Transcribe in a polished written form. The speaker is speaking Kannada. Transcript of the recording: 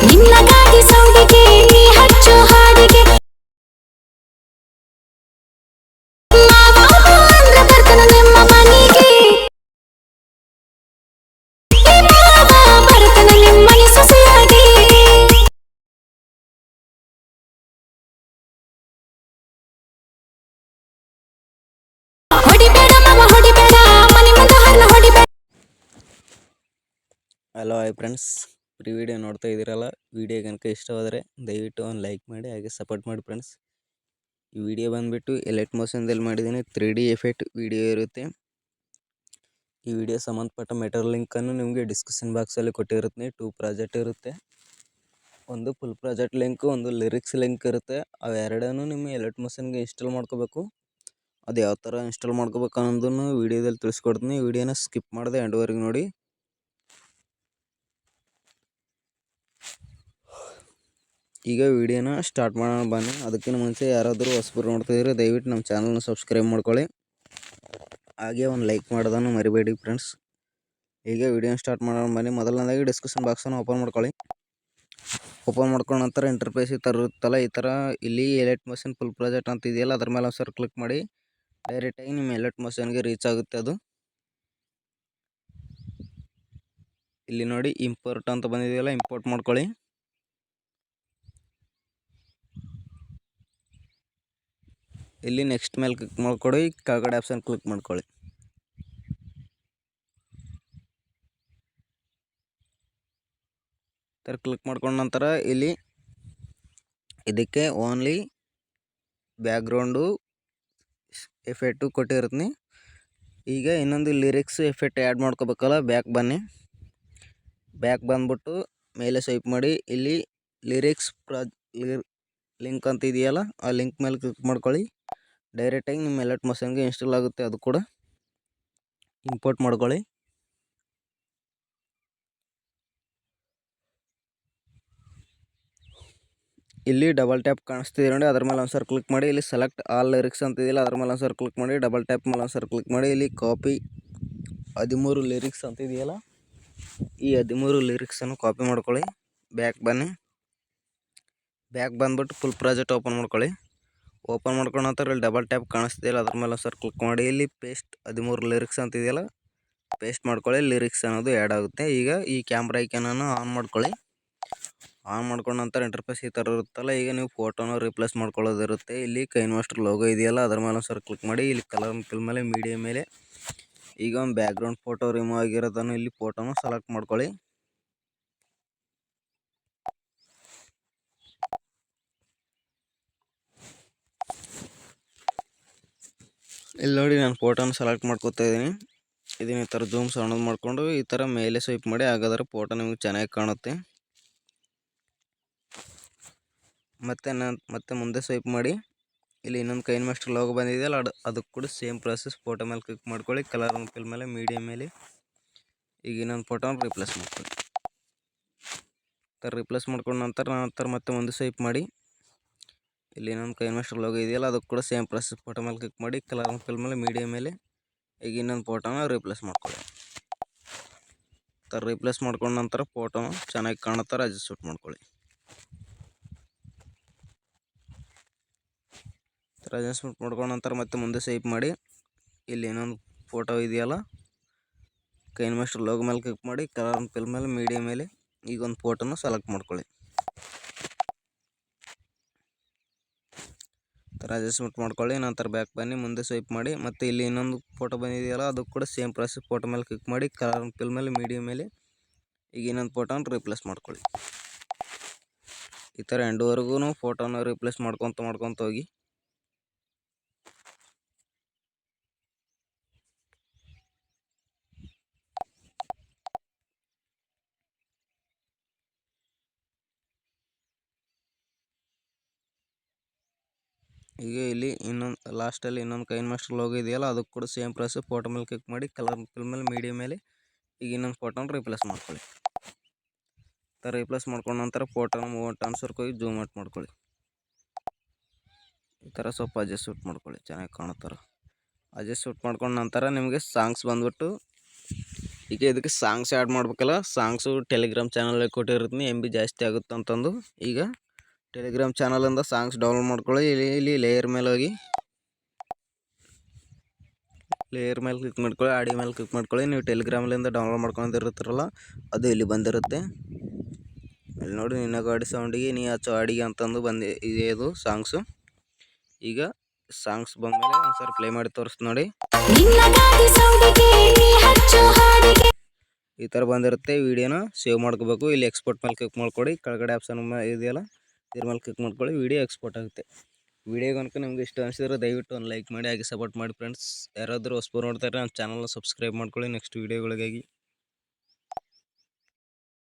ನಿನ್ನ ಗಾಡಿ ಸೌಂಡಿಗೆ ನೀ ಹಚ್ಚು ಹಾಡಿಗೆ ಮಾವ ಅಂದ್ರ ಬರ್ತಾನ ನಿಮ್ಮ ಮನೆಗೆ ಮಾವ ಬರ್ತಾನ ನಿಮ್ಮ ಮನೆ ಸೊಸೆಯಾಗಿ ಹೊಡಿಬೇಡ ಮಾವ ಹೊಡಿಬೇಡ ಮನೆ ಮುಂದೆ ಹರ್ನ ಹೊಡಿಬೇಡ. ಹಲೋ ಹಾಯ್ ಫ್ರೆಂಡ್ಸ್, ಪ್ರೀ ವಿಡಿಯೋ ನೋಡ್ತಾ ಇದ್ದೀರಲ್ಲ, ವಿಡಿಯೋ ಕనుక ಇಷ್ಟವಾದರೆ ದಯವಿಟ್ಟು ಒಂದು ಲೈಕ್ ಮಾಡಿ ಹಾಗೆ ಸಪೋರ್ಟ್ ಮಾಡಿ ಫ್ರೆಂಡ್ಸ್. ಈ ವಿಡಿಯೋ ಬಂದುಬಿಟ್ಟು ಎಲೈಟ್ ಮೋಷನ್ದಲ್ಲಿ ಮಾಡಿದ್ದೀನಿ. 3D ಎಫೆಕ್ಟ್ ವಿಡಿಯೋ ಇರುತ್ತೆ. ಈ ವಿಡಿಯೋ ಸಂಬಂಧಪಟ್ಟ ಮೆಟೀರಿಯಲ್ ಲಿಂಕನ್ನು ನಿಮಗೆ ಡಿಸ್ಕ್ರಿಪ್ಷನ್ ಬಾಕ್ಸಲ್ಲಿ ಕೊಟ್ಟಿರುತ್ತೆ. 2 ಪ್ರಾಜೆಕ್ಟ್ ಇರುತ್ತೆ. ಒಂದು ಫುಲ್ ಪ್ರಾಜೆಕ್ಟ್ ಲಿಂಕು, ಒಂದು ಲಿರಿಕ್ಸ್ ಲಿಂಕ್ ಇರುತ್ತೆ. ಅವೆರಡನ್ನೂ ನಿಮ್ಮ ಎಲೈಟ್ ಮೋಷನ್ಗೆ ಇನ್ಸ್ಟಾಲ್ ಮಾಡ್ಕೋಬೇಕು. ಅದು ಯಾವ ಥರ ಇನ್ಸ್ಟಾಲ್ ಮಾಡ್ಕೋಬೇಕು ಅನ್ನೋದನ್ನು ವಿಡಿಯೋದಲ್ಲಿ ತಿಳಿಸ್ಕೊಡ್ತೀನಿ. ವಿಡಿಯೋನ ಸ್ಕಿಪ್ ಮಾಡದೆ ಎಂಡ್ವರೆಗೆ ನೋಡಿ. ಈಗ ವಿಡಿಯೋನ ಸ್ಟಾರ್ಟ್ ಮಾಡೋಣ ಬನ್ನಿ. ಅದಕ್ಕಿಂತ ಮುಂಚೆ ಯಾರಾದರೂ ಹೊಸಬರು ನೋಡ್ತಾಯಿದ್ರೆ ದಯವಿಟ್ಟು ನಮ್ಮ ಚಾನಲ್ನ ಸಬ್ಸ್ಕ್ರೈಬ್ ಮಾಡ್ಕೊಳ್ಳಿ, ಹಾಗೆ ಒಂದು ಲೈಕ್ ಮಾಡೋದನ್ನು ಮರಿಬೇಡಿ ಫ್ರೆಂಡ್ಸ್. ಈಗ ವಿಡಿಯೋನ ಸ್ಟಾರ್ಟ್ ಮಾಡೋಣ ಬನ್ನಿ. ಮೊದಲನೇದಾಗಿ ಡಿಸ್ಕ್ರಿಪ್ಷನ್ ಬಾಕ್ಸನ್ನು ಓಪನ್ ಮಾಡ್ಕೊಳ್ಳಿ. ಓಪನ್ ಮಾಡ್ಕೊಂಡ ನಂತರ ಇಂಟರ್ಫೇಸ್ ಈ ಥರ ಇರುತ್ತಲ್ಲ, ಈ ಥರ ಇಲ್ಲಿ ಎಲೈಟ್ ಮೋಷನ್ ಫುಲ್ ಪ್ರಾಜೆಕ್ಟ್ ಅಂತ ಇದೆಯಲ್ಲ, ಅದ್ರ ಮೇಲೆ ಒಂದು ಸರ್ ಕ್ಲಿಕ್ ಮಾಡಿ ಡೈರೆಕ್ಟಾಗಿ ನಿಮ್ಮ ಎಲೈಟ್ ಮೋಷನ್ಗೆ ರೀಚ್ ಆಗುತ್ತೆ. ಅದು ಇಲ್ಲಿ ನೋಡಿ ಇಂಪೋರ್ಟ್ ಅಂತ ಬಂದಿದೆಯಲ್ಲ, ಇಂಪೋರ್ಟ್ ಮಾಡ್ಕೊಳ್ಳಿ. ಇಲ್ಲಿ ನೆಕ್ಸ್ಟ್ ಮೇಲೆ ಕ್ಲಿಕ್ ಮಾಡ್ಕೊಳ್ಳಿ, ಕೆಳಗಡೆ ಆಪ್ಷನ್ ಕ್ಲಿಕ್ ಮಾಡ್ಕೊಳ್ಳಿ. ಕ್ಲಿಕ್ ಮಾಡ್ಕೊಂಡ ನಂತರ ಇಲ್ಲಿ ಇದಕ್ಕೆ ಓನ್ಲಿ ಬ್ಯಾಕ್ಗ್ರೌಂಡು ಎಫೆಕ್ಟು ಕೊಟ್ಟಿರ್ತೀನಿ. ಈಗ ಇನ್ನೊಂದು ಲಿರಿಕ್ಸ್ ಎಫೆಕ್ಟ್ ಆ್ಯಡ್ ಮಾಡ್ಕೋಬೇಕಲ್ಲ, ಬ್ಯಾಕ್ ಬನ್ನಿ. ಬ್ಯಾಕ್ ಬಂದ್ಬಿಟ್ಟು ಮೇಲೆ ಸ್ವೈಪ್ ಮಾಡಿ, ಇಲ್ಲಿ ಲಿರಿಕ್ಸ್ ಲಿಂಕ್ ಅಂತ ಇದೆಯಲ್ಲ, ಆ ಲಿಂಕ್ ಮೇಲೆ ಕ್ಲಿಕ್ ಮಾಡ್ಕೊಳ್ಳಿ. ಡೈರೆಕ್ಟಾಗಿ ನಿಮ್ಮ ಎಲೈಟ್ ಮೋಷನ್ಗೆ ಇನ್ಸ್ಟಾಲ್ ಆಗುತ್ತೆ. ಅದು ಕೂಡ ಇಂಪೋರ್ಟ್ ಮಾಡ್ಕೊಳ್ಳಿ. ಇಲ್ಲಿ ಡಬಲ್ ಟ್ಯಾಪ್ ಕಾಣಿಸ್ತಿದೆ ನೋಡಿ, ಅದ್ರ ಮೇಲೆ ಒಂದ್ಸರಿ ಕ್ಲಿಕ್ ಮಾಡಿ. ಇಲ್ಲಿ ಸೆಲೆಕ್ಟ್ ಆಲ್ ಲಿರಿಕ್ಸ್ ಅಂತ ಇದೆಯಲ್ಲ, ಅದ್ರ ಮೇಲೆ ಒಂದ್ಸರಿ ಕ್ಲಿಕ್ ಮಾಡಿ. ಡಬಲ್ ಟ್ಯಾಪ್ ಮೇಲೆ ಒಂದ್ಸರಿ ಕ್ಲಿಕ್ ಮಾಡಿ. ಇಲ್ಲಿ ಕಾಪಿ 13 ಲಿರಿಕ್ಸ್ ಅಂತ ಇದೆಯಲ್ಲ, ಈ 13 ಲಿರಿಕ್ಸನ್ನು ಕಾಪಿ ಮಾಡ್ಕೊಳ್ಳಿ. ಬ್ಯಾಕ್ ಬನ್ನಿ. ಬ್ಯಾಕ್ ಬಂದ್ಬಿಟ್ಟು ಫುಲ್ ಪ್ರಾಜೆಕ್ಟ್ ಓಪನ್ ಮಾಡ್ಕೊಳ್ಳಿ. ಓಪನ್ ಮಾಡ್ಕೊಂಡ ನಂತರ ಇಲ್ಲಿ ಡಬಲ್ ಟ್ಯಾಪ್ ಕಾಣಿಸ್ತಿದೆಯಲ್ಲ, ಅದ್ರ ಮೇಲೆ ಒಂದ್ಸರಿ ಕ್ಲಿಕ್ ಮಾಡಿ. ಇಲ್ಲಿ ಪೇಸ್ಟ್ 13 ಲಿರಿಕ್ಸ್ ಅಂತ ಇದೆಯಲ್ಲ, ಪೇಸ್ಟ್ ಮಾಡ್ಕೊಳ್ಳಿ. ಲಿರಿಕ್ಸ್ ಅನ್ನೋದು ಆ್ಯಡ್ ಆಗುತ್ತೆ. ಈಗ ಈ ಕ್ಯಾಮ್ರಾ ಐಕನನ್ನು ಆನ್ ಮಾಡ್ಕೊಳ್ಳಿ. ಆನ್ ಮಾಡ್ಕೊಂಡ ನಂತರ ಇಂಟರ್ಫೇಸ್ ಈ ಥರ ಇರುತ್ತಲ್ಲ, ಈಗ ನೀವು ಫೋಟೋನ ರಿಪ್ಲೇಸ್ ಮಾಡ್ಕೊಳ್ಳೋದಿರುತ್ತೆ. ಇಲ್ಲಿ ಕೈನ್ ಮಾಸ್ಟರ್ ಲೋಗೋ ಇದೆಯಲ್ಲ, ಅದ್ರ ಮೇಲೆ ಒಂದ್ಸರಿ ಕ್ಲಿಕ್ ಮಾಡಿ. ಇಲ್ಲಿ ಕಲರ್ ಫಿಲ್ ಮೇಲೆ ಮೀಡಿಯಾ ಮೇಲೆ ಈಗ ಒಂದು ಬ್ಯಾಕ್ಗ್ರೌಂಡ್ ಫೋಟೋ ರಿಮೂವ್ ಆಗಿರೋದನ್ನು ಇಲ್ಲಿ ಫೋಟೋನ ಸೆಲೆಕ್ಟ್ ಮಾಡ್ಕೊಳ್ಳಿ. ಇಲ್ಲಿ ನೋಡಿ, ನಾನು ಫೋಟೋನ ಸೆಲೆಕ್ಟ್ ಮಾಡ್ಕೊತಾ ಇದ್ದೀನಿ. ಇದನ್ನ ಈ ಥರ ಜೂಮ್ ಸಣ್ಣದು ಮಾಡಿಕೊಂಡು ಈ ಥರ ಮೇಲೆ ಸ್ವೈಪ್ ಮಾಡಿ, ಹಾಗಾದರೆ ಫೋಟೋ ನಿಮಗೆ ಚೆನ್ನಾಗಿ ಕಾಣುತ್ತೆ. ಮತ್ತೆ ಮುಂದೆ ಸ್ವೈಪ್ ಮಾಡಿ. ಇಲ್ಲಿ ಇನ್ನೊಂದು ಕೈನ್ ಮಾಸ್ಟರ್ ಲೋಗೋ ಬಂದಿದೆಯಲ್ಲ, ಅದಕ್ಕೆ ಕೂಡ ಸೇಮ್ ಪ್ರೊಸೆಸ್. ಫೋಟೋ ಮೇಲೆ ಕ್ಲಿಕ್ ಮಾಡ್ಕೊಳ್ಳಿ, ಕಲರ್ ಫಿಲ್ ಮೇಲೆ ಮೀಡಿಯಾ ಮೇಲೆ ಈಗ ಇನ್ನೊಂದು ಫೋಟೋನ ರಿಪ್ಲೇಸ್ ಮಾಡ್ಕೊಳ್ಳಿ. ರಿಪ್ಲೇಸ್ ಮಾಡ್ಕೊಂಡ ನಂತರ ಮತ್ತೆ ಮುಂದೆ ಸ್ವೈಪ್ ಮಾಡಿ. ಇಲ್ಲಿ ಇನ್ನೊಂದು ಕೈನ್ ಮಾಸ್ಟರ್ ಲೋಗೋ ಇದೆಯಲ್ಲ, ಅದಕ್ಕೆ ಕೂಡ ಸೇಮ್ ಪ್ರೊಸೆಸ್. ಫೋಟೋ ಮೇಲೆ ಕ್ಲಿಕ್ ಮಾಡಿ, ಕಲರ್ ಫಿಲ್ ಮೇಲೆ ಮೀಡಿಯಾ ಮೇಲೆ ಈಗ ಇನ್ನೊಂದು ಫೋಟೋನ ರಿಪ್ಲೇಸ್ ಮಾಡ್ಕೊಳ್ಳಿ. ರಿಪ್ಲೇಸ್ ಮಾಡ್ಕೊಂಡ ನಂತರ ಫೋಟೋನ ಚೆನ್ನಾಗಿ ಕಾಣೋ ಥರ ಅಡ್ಜಸ್ಟ್ ಮಾಡ್ಕೊಳ್ಳಿ. ಅಡ್ಜಸ್ಟ್ಮೆಂಟ್ ಮಾಡ್ಕೊಂಡ ನಂತರ ಮತ್ತೆ ಮುಂದೆ ಸ್ವೈಪ್ ಮಾಡಿ. ಇಲ್ಲಿ ಇನ್ನೊಂದು ಫೋಟೋ ಇದೆಯಲ್ಲ, ಕೈನ್ ಮಾಸ್ಟರ್ ಲೋಗೋ ಮೇಲೆ ಕ್ಲಿಕ್ ಮಾಡಿ, ಕಲರ್ ಫಿಲ್ ಮೇಲೆ ಮೀಡಿಯಾ ಮೇಲೆ ಈಗ ಒಂದು ಫೋಟೋನ ಸೆಲೆಕ್ಟ್ ಮಾಡ್ಕೊಳ್ಳಿ. ಅಡ್ಜಸ್ಟ್ಮೆಂಟ್ ಮಾಡ್ಕೊಳ್ಳಿ. ನಂತರ ಬ್ಯಾಕ್ ಬನ್ನಿ, ಮುಂದೆ ಸ್ವೈಪ್ ಮಾಡಿ. ಮತ್ತು ಇಲ್ಲಿ ಇನ್ನೊಂದು ಫೋಟೋ ಬಂದಿದೆಯಲ್ಲ, ಅದಕ್ಕೆ ಕೂಡ ಸೇಮ್ ಪ್ರೊಸೆಸ್. ಫೋಟೋ ಮೇಲೆ ಕ್ಲಿಕ್ ಮಾಡಿ, ಕಲರ್ ಫಿಲ್ ಮೇಲೆ ಮೀಡಿಯಾ ಮೇಲೆ ಈಗ ಇನ್ನೊಂದು ಫೋಟೋನ ರಿಪ್ಲೇಸ್ ಮಾಡ್ಕೊಳ್ಳಿ. ಈ ಥರ ಎಂಡ್ವರೆಗೂ ಫೋಟೋನ ರಿಪ್ಲೇಸ್ ಮಾಡ್ಕೊತ ಹೋಗಿ. ಈಗ ಇಲ್ಲಿ ಇನ್ನೊಂದು ಲಾಸ್ಟಲ್ಲಿ ಇನ್ನೊಂದು ಕೈನ್ ಮಾಸ್ಟರ್ ಲೋಗೋ ಇದೆಯಲ್ಲ, ಅದಕ್ಕೆ ಕೂಡ ಸೇಮ್ ಪ್ರೊಸೆಸ್. ಫೋಟೋ ಮೇಲೆ ಕ್ಲಿಕ್ ಮಾಡಿ, ಕಲರ್ ಫಿಲ್ ಮೇಲೆ ಮೀಡಿಯಾ ಮೇಲೆ ಈಗ ಇನ್ನೊಂದು ಫೋಟೋನ ರಿಪ್ಲೇಸ್ ಮಾಡ್ಕೊಳ್ಳಿ. ರಿಪ್ಲೇಸ್ ಮಾಡ್ಕೊಂಡ ನಂತರ ಫೋಟೋನ ಮೂವತ್ತು ಟ್ರಾನ್ಸ್ಫರ್ಗೆ ಹೋಗಿ ಜೂಮ್ ಔಟ್ ಮಾಡ್ಕೊಳ್ಳಿ. ಈ ಥರ ಸ್ವಲ್ಪ ಅಡ್ಜಸ್ಟ್ ಮಾಡ್ಕೊಳ್ಳಿ, ಚೆನ್ನಾಗಿ ಕಾಣೋ ಥರ ಅಡ್ಜಸ್ಟ್ ಮಾಡ್ಕೊಂಡ ನಂತರ ನಿಮಗೆ ಸಾಂಗ್ಸ್ ಬಂದ್ಬಿಟ್ಟು ಈಗ ಇದಕ್ಕೆ ಸಾಂಗ್ಸ್ ಆ್ಯಡ್ ಮಾಡ್ಬೇಕಲ್ಲ, ಸಾಂಗ್ಸು ಟೆಲಿಗ್ರಾಮ್ ಚಾನಲಲ್ಲಿ ಕೊಟ್ಟಿರ್ತೀನಿ ಎಮ್ ಬಿ ಜಾಸ್ತಿ ಆಗುತ್ತೆ ಅಂತಂದು. ಈಗ ಟೆಲಿಗ್ರಾಮ್ ಚಾನಲಿಂದ ಸಾಂಗ್ಸ್ ಡೌನ್ಲೋಡ್ ಮಾಡ್ಕೊಳ್ಳಿ. ಇಲ್ಲಿ ಲೇಯರ್ ಮೇಲೆ ಹೋಗಿ ಲೇಯರ್ ಮೇಲೆ ಕ್ಲಿಕ್ ಮಾಡ್ಕೊಳ್ಳಿ, ಆಡಿಯೋ ಮೇಲೆ ಕ್ಲಿಕ್ ಮಾಡ್ಕೊಳ್ಳಿ. ನೀವು ಟೆಲಿಗ್ರಾಮಲ್ಲಿಂದ ಡೌನ್ಲೋಡ್ ಮಾಡ್ಕೊಂಡಿರ್ತೀರಲ್ಲ ಅದು ಇಲ್ಲಿ ಬಂದಿರುತ್ತೆ. ಇಲ್ಲಿ ನೋಡಿ, ನಿನ್ನ ಗಾಡಿ ಸೌಂಡಿಗೆ ನೀ ಹಚ್ಚೋ ಹಾಡಿಗೆ ಅಂತಂದು ಇದೆ ಇದು ಸಾಂಗ್ಸು. ಈಗ ಸಾಂಗ್ಸ್ ಬಂದಮೇಲೆ ಒಂದ್ಸರಿ ಪ್ಲೇ ಮಾಡಿ ತೋರಿಸ್ತು ನೋಡಿ. ನಿನ್ನ ಗಾಡಿ ಸೌಂಡಿಗೆ ನೀ ಹಚ್ಚೋ ಹಾಡಿಗೆ. ಈ ಥರ ಬಂದಿರುತ್ತೆ. ವಿಡಿಯೋನ ಸೇವ್ ಮಾಡ್ಕೋಬೇಕು. ಇಲ್ಲಿ ಎಕ್ಸ್ಪೋರ್ಟ್ ಮೇಲೆ ಕ್ಲಿಕ್ ಮಾಡ್ಕೊಳ್ಳಿ, ಕೆಳಗಡೆ ಆಪ್ಷನ್ ಇದೆಯಲ್ಲ ಇದ್ರ ಮೇಲೆ ಕ್ಲಿಕ್ ಮಾಡ್ಕೊಳ್ಳಿ, ವಿಡಿಯೋ ಎಕ್ಸ್ಪೋರ್ಟ್ ಆಗುತ್ತೆ. ವಿಡಿಯೋ ಕనుక ನಿಮ್ಗೆ ಇಷ್ಟ ಅನಿಸಿದ್ರೆ ದಯವಿಟ್ಟು ಒಂದು ಲೈಕ್ ಮಾಡಿ, ಹಾಗೆ ಸಪೋರ್ಟ್ ಮಾಡಿ ಫ್ರೆಂಡ್ಸ್. ಯಾರಾದರೂ ಹೊಸಬರು ನೋಡ್ತಾರೆ ನನ್ನ ಚಾನಲ್ನ ಸಬ್ಸ್ಕ್ರೈಬ್ ಮಾಡ್ಕೊಳ್ಳಿ ನೆಕ್ಸ್ಟ್ ವೀಡಿಯೋಗಳಿಗಾಗಿ.